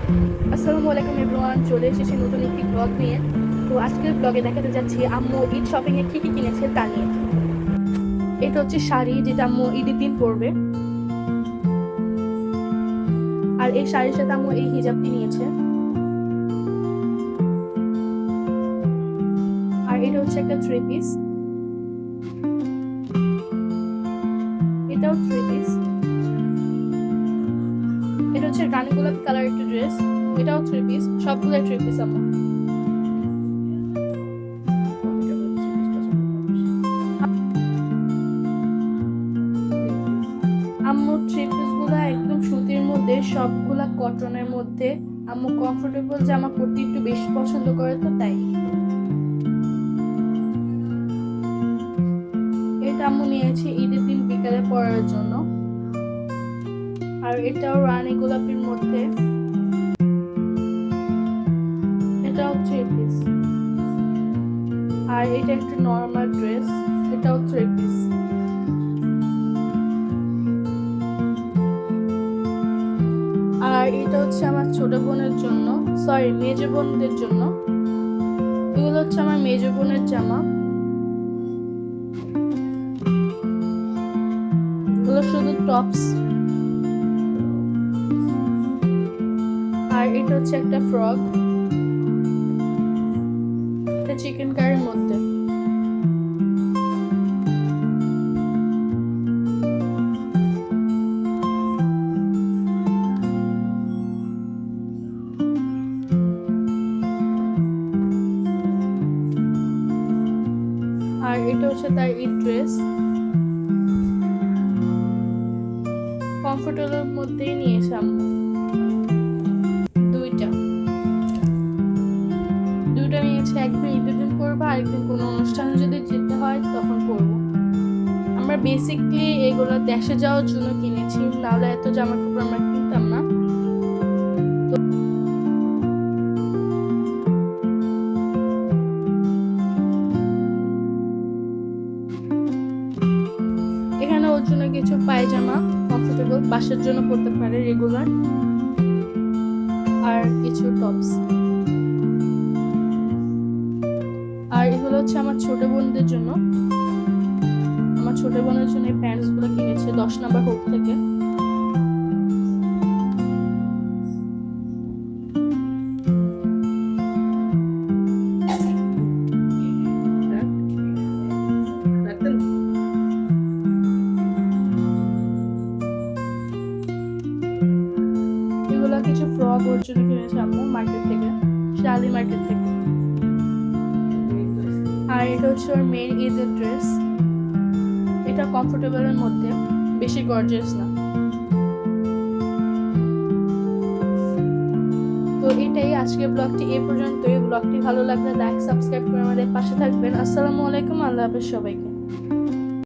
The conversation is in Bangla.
আসসালামু আলাইকুম এভরিওয়ান, চলে এসেছি নতুন একটি ব্লগ নিয়ে। তো আজকের ব্লগে দেখাতে যাচ্ছি আম্মু ঈদ শপিং এ কি কি কিনেছে তা নিয়ে। এটা হচ্ছে শাড়ি যেটা আম্মু ঈদের দিন পরবে, আর এই শাড়ির সাথে আম্মু এই হিজাবটি নিয়েছে। আর এটা হচ্ছে একটা থ্রি পিস, এটাও থ্রি পিস। এটা হচ্ছে রানী গোলাপি কালার একটা ড্রেস, এটাও থ্রি পিস। সবগুলো থ্রি পিস আম্মু। আম্মু থ্রি পিস গুলা একদম সুতির মধ্যে, সবগুলা কটনের মধ্যে। আম্মু কমফোর্টেবল জামা পরতে একটু বেশি পছন্দ করে, তো তাই এটা আম্মু নিয়েছে ঈদের দিন বিকালে পরার জন্য। আর এটাও রানী গোলাপির মধ্যে, এটাও থ্রি পিস। আর এটা একটা নর্মাল ড্রেস, এটাও থ্রি পিস। আর এটা হচ্ছে আমার ছোট বোনের জন্য, সরি মেজ বোনদের জন্য। এগুলো হচ্ছে আমার মেজ বোনের জামা, এগুলো শুধু টপস। আর এটা হচ্ছে একটা ফ্রক, এটা চিকেন কারির মধ্যে। আর এটা হচ্ছে তার ঈদ ড্রেস, কমফোর্টেবলের মধ্যেই নিয়েছে আম্মু। দুইটা দুইটা নিয়েছে, একদিন ঈদের দিন পরবো, আরেকদিন কোনো অনুষ্ঠানে যদি যেতে হয় তখন পরবো। আমরা বেসিকলি এগুলো দেশে যাওয়ার জন্য কিনেছি, নাহলে এত জামা কাপড় আমরা কিনতাম না। এখানে ওর জন্য কিছু পায়জামা, কমফোর্টেবল বাসার জন্য পরতে পারে রেগুলার, আর কিছু টপস। আর এগুলো হচ্ছে আমার ছোট বোনদের জন্য। আমার ছোট বোনের জন্য এই প্যান্টস গুলো কিনেছে 10 নম্বর হোপ থেকে। এগুলো কিছু ফ্রক ওর জন্য কিনেছে আম্মু মার্কেট থেকে, শালি মার্কেট থেকে। আর এটা হচ্ছে ওর মেয়ের ঈদের ড্রেস, এটা কমফোর্টেবলের মধ্যে, বেশি গর্জিয়াস না। তো এটাই আজকের ব্লগটি এই পর্যন্ত। এই ব্লগটি ভালো লাগলে লাইক সাবস্ক্রাইব করে আমাদের পাশে থাকবেন। আসসালামু আলাইকুম, আল্লাহ হাফেজ সবাইকে।